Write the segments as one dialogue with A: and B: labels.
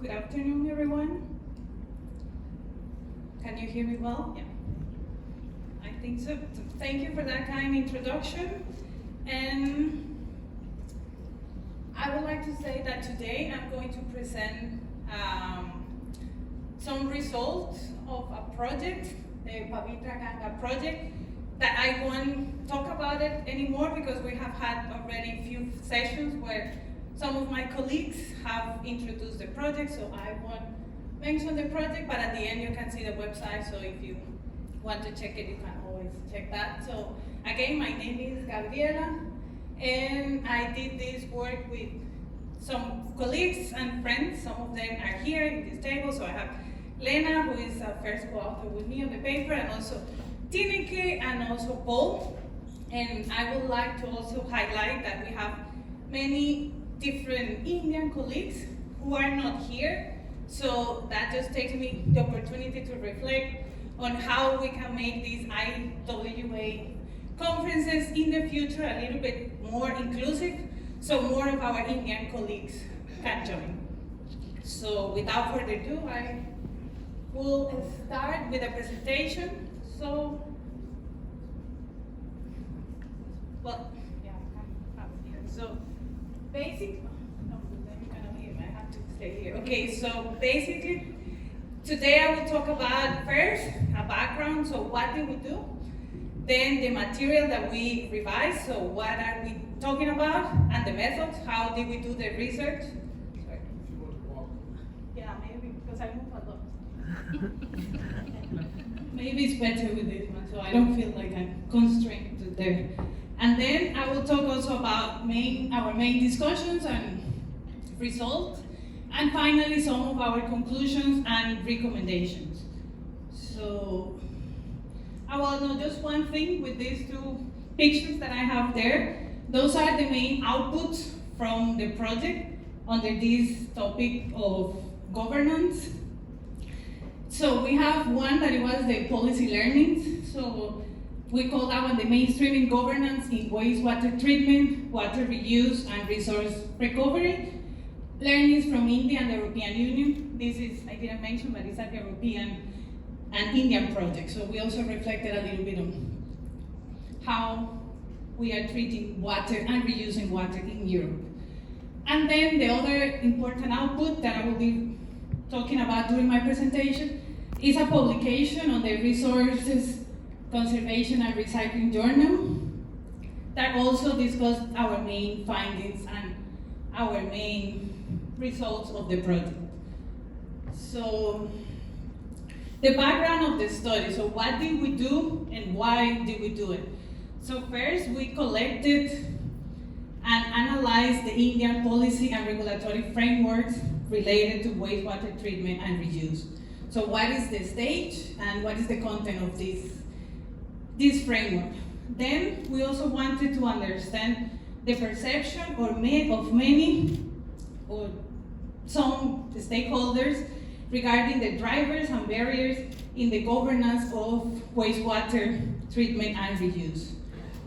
A: Good afternoon, everyone. Can you hear me well? Yeah. I think so. Thank you for that kind introduction. And I would like to say that today I'm going to present some results of a project, the Pavitra Ganga Project, that I won't talk about it anymore because we have had already a few sessions where some of my colleagues have introduced the project, so I won't mention the project, but at the end you can see the website, so if you want to check it, you can always check that. So again, my name is Gabriela, and I did this work with some colleagues and friends. Some of them are here in this table, so I have Lena, who is a first co-author with me on the paper, and also Tineke, and also Paul. And I would like to also highlight that we have many different Indian colleagues who are not here. So that just takes me the opportunity to reflect on how we can make these IWA conferences in the future a little bit more inclusive, so more of our Indian colleagues can join. So without further ado, I will start with a presentation. So, well, yeah, I'm here. So, basic, no, you cannot hear me, I have to stay here. Okay, so basically, today I will talk about first a background, so what did we do? Then the material that we revised, so what are we talking about? And the methods, how did we do the research? Sorry. Yeah, maybe, because I move a lot. Maybe it's better with this one, so I don't feel like I'm constrained to there. And then I will talk also about our main discussions and results, and finally some of our conclusions and recommendations. So I will know just one thing with these two pictures that I have there. Those are the main outputs from the project under this topic of governance. So we have one that it was the policy learnings. So we call that one the mainstreaming governance in wastewater treatment, water reuse, and resource recovery. Learnings from India and the European Union. This is, I didn't mention, but it's a European and Indian project. So we also reflected a little bit on how we are treating water and reusing water in Europe. And then the other important output that I will be talking about during my presentation is a publication on the Resources Conservation and Recycling Journal that also discussed our main findings and our main results of the project. So the background of the study, so what did we do and why did we do it? So first we collected and analyzed the Indian policy and regulatory frameworks related to wastewater treatment and reuse. So what is the stage and what is the content of this framework? Then we also wanted to understand the perception of many or some stakeholders regarding the drivers and barriers in the governance of wastewater treatment and reuse.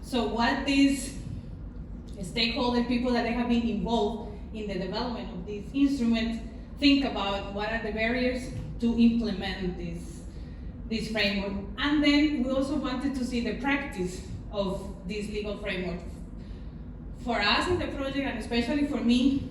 A: So what these stakeholder people that they have been involved in the development of these instruments think about what are the barriers to implement this framework. And then we also wanted to see the practice of this legal framework. For us in the project, and especially for me,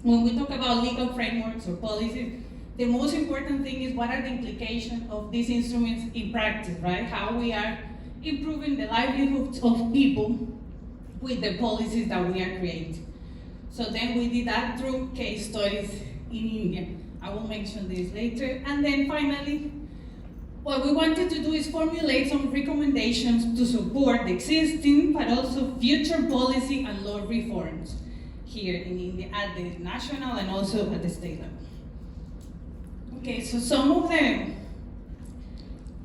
A: when we talk about legal frameworks or policies, the most important thing is what are the implications of these instruments in practice, right? How we are improving the livelihoods of people with the policies that we are creating. So then we did that through case studies in India. I will mention this later. And then finally, what we wanted to do is formulate some recommendations to support the existing but also future policy and law reforms here in India at the national and also at the state level. Okay, so some of the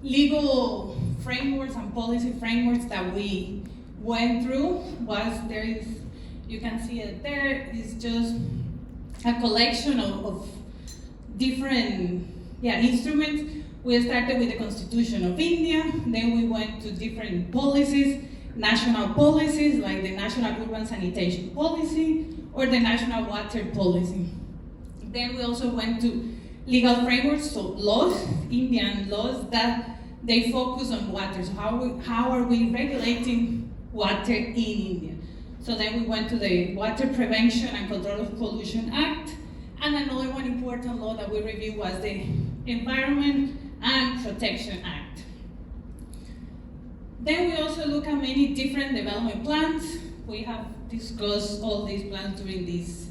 A: legal frameworks and policy frameworks that we went through was you can see it there, is just a collection of different instruments. We started with the Constitution of India, then we went to different policies, national policies like the National Urban Sanitation Policy or the National Water Policy. Then we also went to legal frameworks, so laws, Indian laws that they focus on water. So how are we regulating water in India? So then we went to the Water Prevention and Control of Pollution Act, and another one important law that we reviewed was the Environment and Protection Act. Then we also look at many different development plans. We have discussed all these plans during this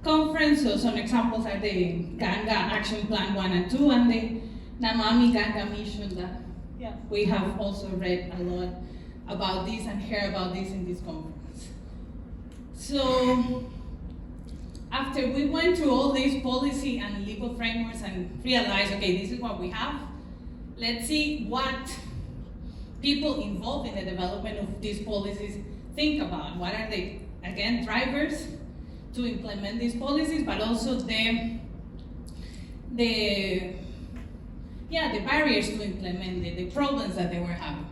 A: conference. So some examples are the Ganga Action Plan 1 and 2 and the Namami Ganga mission that we have also read a lot about this and heard about this in this conference. So after we went through all these policy and legal frameworks and realized, okay, this is what we have, let's see what people involved in the development of these policies think about. What are the, again, drivers to implement these policies, but also the barriers to implement the problems that they were having.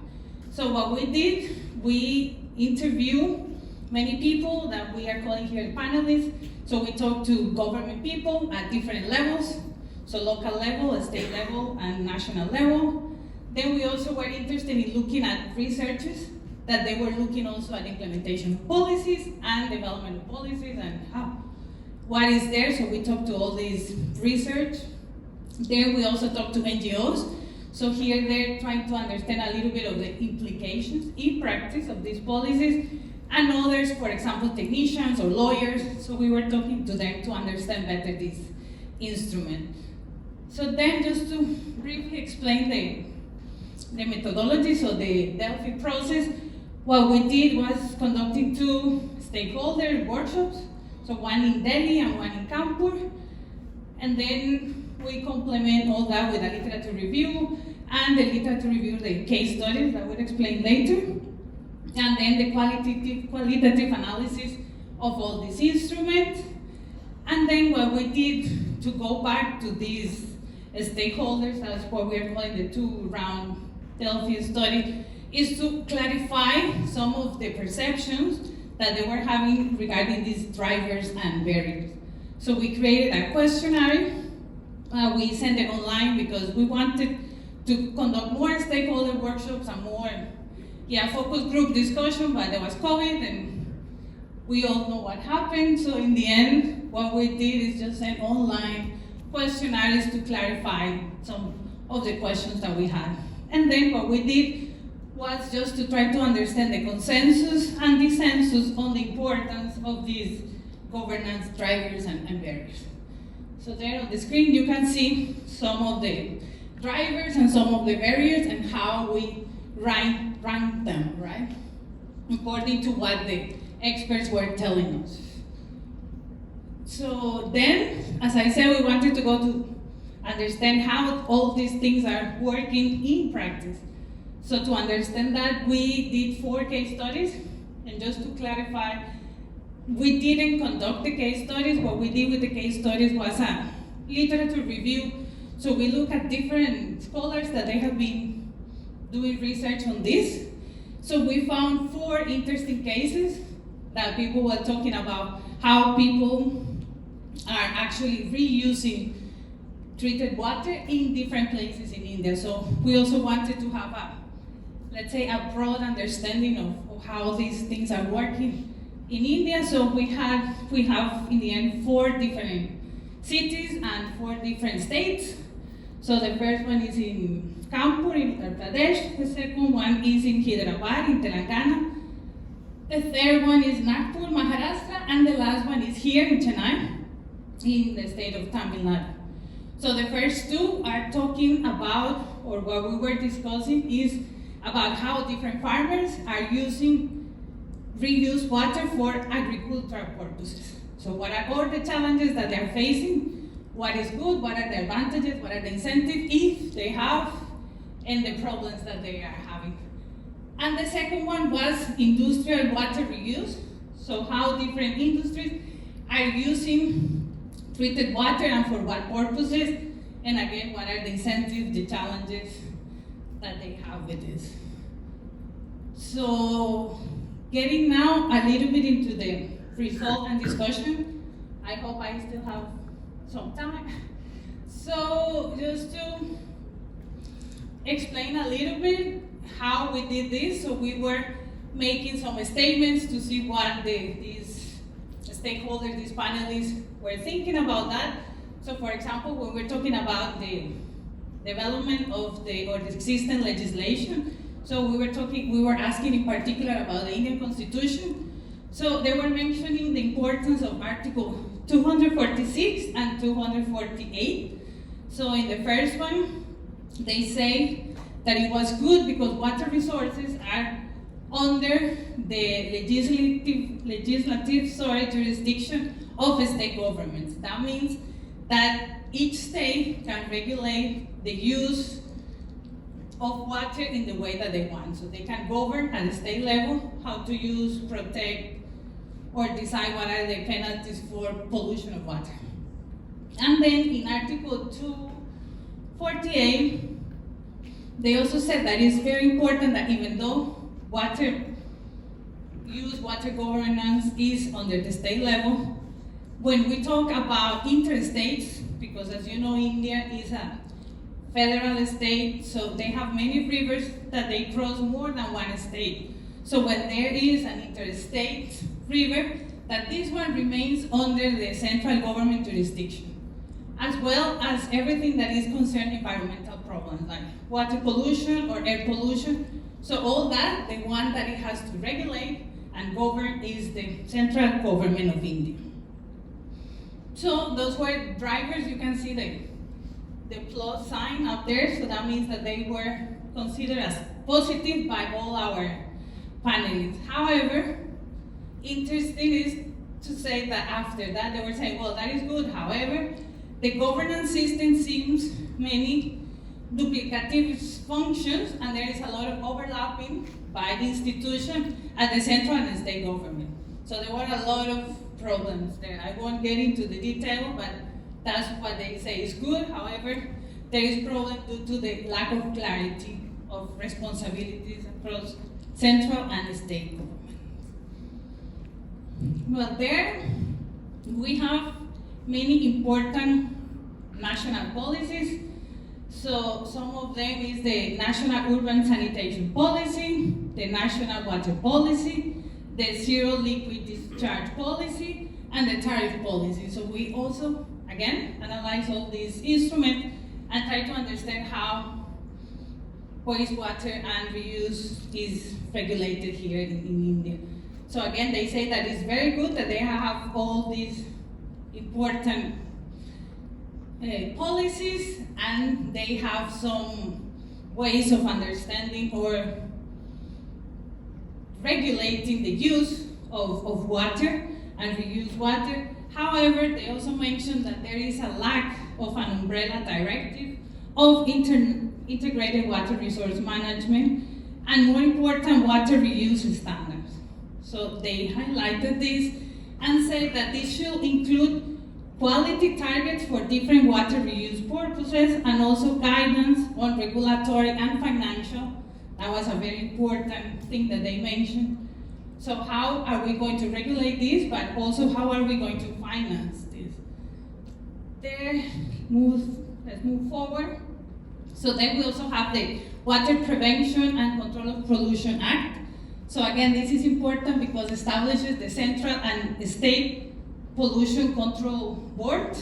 A: So what we did, we interviewed many people that we are calling here panelists. So we talked to government people at different levels, so local level, state level, and national level. Then we also were interested in looking at researchers that they were looking also at implementation of policies and development of policies and what is there. So we talked to all these research. Then we also talked to NGOs. So here they're trying to understand a little bit of the implications in practice of these policies, and others, for example, technicians or lawyers. So we were talking to them to understand better this instrument. So then just to briefly explain the methodology, so the Delphi process, what we did was conducting 2 stakeholder workshops, so one in Delhi and one in Kanpur, and then we complement all that with a literature review, and the literature review, the case studies that we'll explain later, and then the qualitative analysis of all these instruments. And then what we did to go back to these stakeholders, that's what we are calling the 2-round Delphi study, is to clarify some of the perceptions that they were having regarding these drivers and barriers. So we created a questionnaire. We sent it online because we wanted to conduct more stakeholder workshops and more focus group discussion, but there was COVID and we all know what happened. So in the end, what we did is just send online questionnaires to clarify some of the questions that we had. And then what we did was just to try to understand the consensus and dissensus on the importance of these governance drivers and barriers. So there on the screen you can see some of the drivers and some of the barriers and how we rank them, right? According to what the experts were telling us. So then, as I said, we wanted to go to understand how all these things are working in practice. So to understand that, we did 4 case studies, and just to clarify, we didn't conduct the case studies. What we did with the case studies was a literature review. So we look at different scholars that they have been doing research on this. So we found 4 interesting cases that people were talking about how people are actually reusing treated water in different places in India. So we also wanted to have a broad understanding of how these things are working in India. So we have in the end 4 different cities and 4 different states. So the first one is in Kanpur in Uttar Pradesh, the second one is in Hyderabad in Telangana, the third one is Nagpur, Maharashtra, and the last one is here in Chennai, in the state of Tamil Nadu. So the first 2 are talking about, or what we were discussing is about how different farmers are using reused water for agricultural purposes. So what are all the challenges that they're facing? What is good? What are the advantages? What are the incentives if they have? And the problems that they are having. And the second one was industrial water reuse. So how different industries are using treated water and for what purposes. And again, what are the incentives, the challenges that they have with this. So getting now a little bit into the result and discussion, I hope I still have some time. So just to explain a little bit how we did this, so we were making some statements to see what these stakeholders, these panelists were thinking about that. So for example, when we're talking about the development of the existing legislation, so we were asking in particular about the Indian Constitution. So they were mentioning the importance of Article 246 and 248. So in the first one, they say that it was good because water resources are under the legislative jurisdiction of state governments. That means that each state can regulate the use of water in the way that they want. So they can govern at the state level how to use, protect, or decide what are the penalties for pollution of water. And then in Article 248, they also said that it's very important that even though water governance is under the state level, when we talk about interstates, because as you know, India is a federal state, so they have many rivers that they cross more than one state. So when there is an interstate river, that this one remains under the central government jurisdiction, as well as everything that is concerned environmental problems like water pollution or air pollution. So all that, the one that it has to regulate and govern is the central government of India. So those were drivers. You can see the plus sign up there, so that means that they were considered as positive by all our panelists. However, interesting is to say that after that they were saying, well, that is good. However, the governance system seems many duplicative functions, and there is a lot of overlapping by the institution at the central and state government. So there were a lot of problems there. I won't get into the detail, but that's what they say is good. However, there is problem due to the lack of clarity of responsibilities across central and state government. Well, there we have many important national policies. So some of them is the National Urban Sanitation Policy, the National Water Policy, the Zero Liquid Discharge Policy, and the Tariff Policy. So we also, again, analyze all these instruments and try to understand how wastewater and reuse is regulated here in India. So again, they say that it's very good that they have all these important policies, and they have some ways of understanding or regulating the use of water and reuse water. However, they also mentioned that there is a lack of an umbrella directive of integrated water resource management and, more important, water reuse standards. So they highlighted this and said that this should include quality targets for different water reuse purposes and also guidance on regulatory and financial. That was a very important thing that they mentioned. So how are we going to regulate this, but also how are we going to finance this? Let's move forward. So then we also have the Water Prevention and Control of Pollution Act. So again, this is important because it establishes the central and state pollution control board.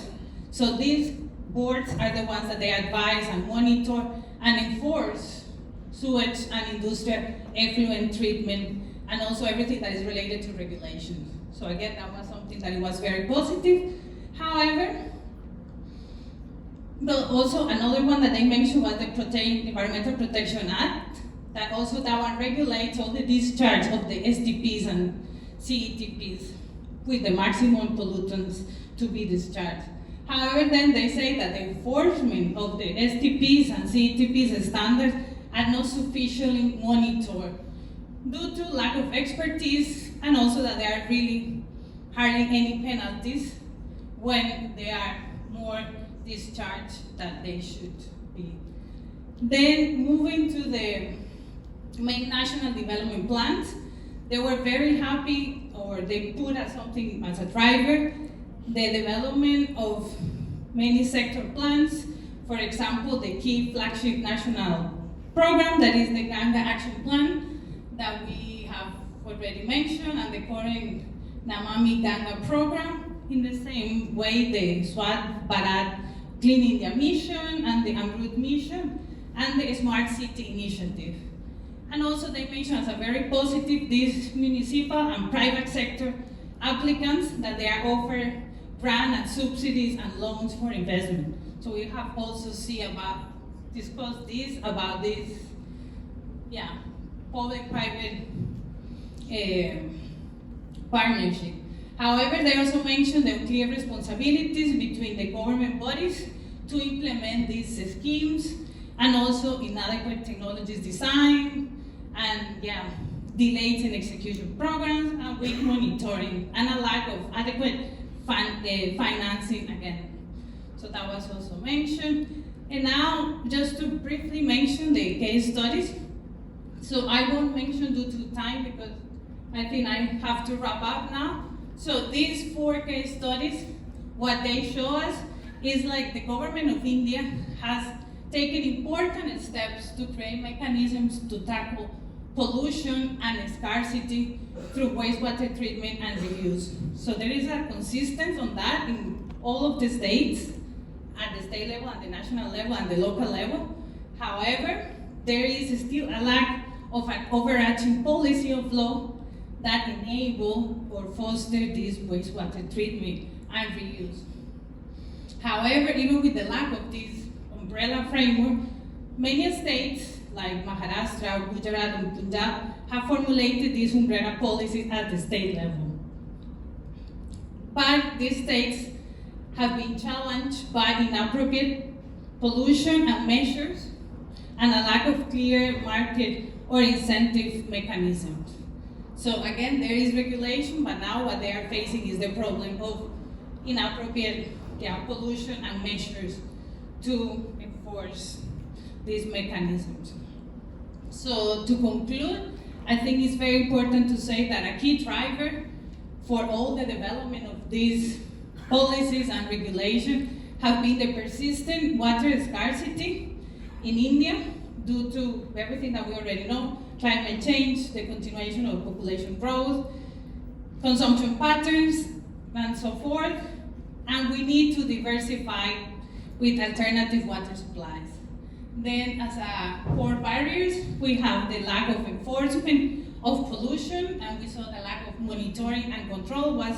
A: So these boards are the ones that they advise and monitor and enforce sewage and industrial effluent treatment, and also everything that is related to regulations. So again, that was something that it was very positive. However, but also another one that they mentioned was the Environmental Protection Act, that also that one regulates all the discharge of the STPs and CETPs with the maximum pollutants to be discharged. However, then they say that the enforcement of the STPs and CETPs standards are not sufficiently monitored due to lack of expertise, and also that there are really hardly any penalties when they are more discharged than they should be. Then moving to the main national development plans, they were very happy, or they put as something as a driver, the development of many sector plans. For example, the key flagship national program, that is the Ganga Action Plan, that we have already mentioned, and the current Namami Ganga program. In the same way, the Swat Bharat Clean India Mission and the Amrut Mission and the Smart City Initiative. And also they mention as a very positive these municipal and private sector applicants that they are offered grant and subsidies and loans for investment. So we have also discussed this public-private partnership. However, they also mentioned the clear responsibilities between the government bodies to implement these schemes, and also inadequate technologies design, and delays in execution programs, and weak monitoring, and a lack of adequate financing again. So that was also mentioned. And now, just to briefly mention the case studies. So I won't mention due to time because I think I have to wrap up now. So these 4 case studies, what they show us is like the government of India has taken important steps to create mechanisms to tackle pollution and scarcity through wastewater treatment and reuse. So there is a consistency on that in all of the states, at the state level, at the national level, and the local level. However, there is still a lack of an overarching policy of law that enable or foster this wastewater treatment and reuse. However, even with the lack of this umbrella framework, many states like Maharashtra, Gujarat, and Punjab have formulated these umbrella policies at the state level. But these states have been challenged by inappropriate pollution and measures and a lack of clear market or incentive mechanisms. So again, there is regulation, but now what they are facing is the problem of inappropriate pollution and measures to enforce these mechanisms. So to conclude, I think it's very important to say that a key driver for all the development of these policies and regulations have been the persistent water scarcity in India due to everything that we already know, climate change, the continuation of population growth, consumption patterns, and so forth. And we need to diversify with alternative water supplies. Then as a core barriers, we have the lack of enforcement of pollution, and we saw the lack of monitoring and control was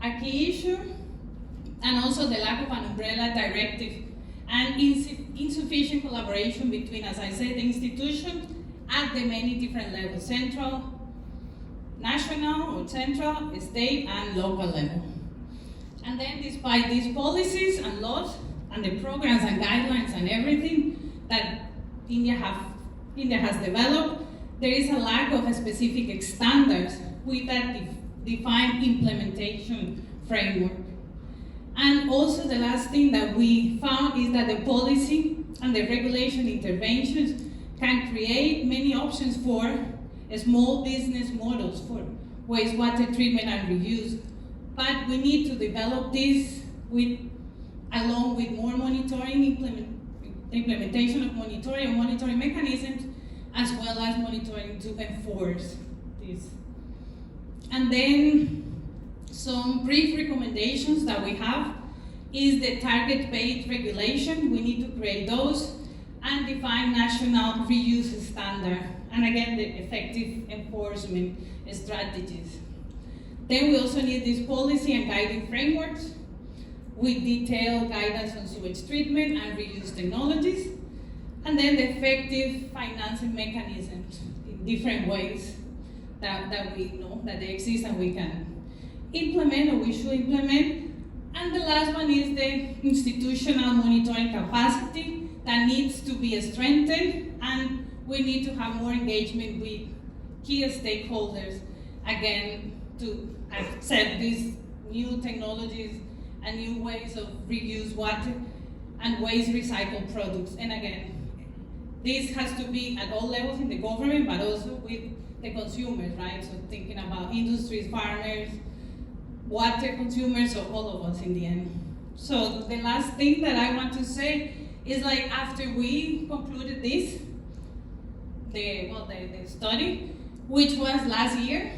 A: a key issue, and also the lack of an umbrella directive and insufficient collaboration between, as I said, the institutions at the many different levels, central, national or central, state, and local level. And then despite these policies and laws and the programs and guidelines and everything that India has developed, there is a lack of a specific standards with that defined implementation framework. And also the last thing that we found is that the policy and the regulation interventions can create many options for small business models for wastewater treatment and reuse. But we need to develop this along with more monitoring, implementation of monitoring mechanisms, as well as monitoring to enforce this. And then some brief recommendations that we have is the target-based regulation. We need to create those and define national reuse standard. And again, the effective enforcement strategies. Then we also need this policy and guiding frameworks with detailed guidance on sewage treatment and reuse technologies. And then the effective financing mechanisms in different ways that we know that they exist and we can implement or we should implement. And the last one is the institutional monitoring capacity that needs to be strengthened, and we need to have more engagement with key stakeholders, again, to accept these new technologies and new ways of reuse water and waste recycled products. And again, this has to be at all levels in the government, but also with the consumers, right? So thinking about industries, farmers, water consumers, so all of us in the end. So the last thing that I want to say is like after we concluded this, the study, which was last year,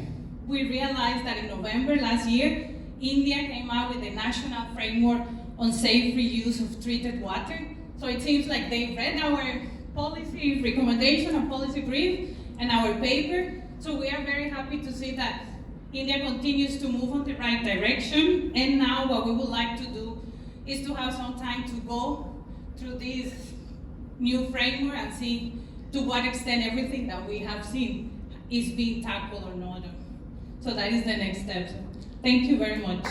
A: we realized that in November last year, India came out with a national framework on safe reuse of treated water. So it seems like they read our policy recommendation and policy brief and our paper. So we are very happy to see that India continues to move on the right direction. And now what we would like to do is to have some time to go through this new framework and see to what extent everything that we have seen is being tackled or not. So that is the next step. Thank you very much.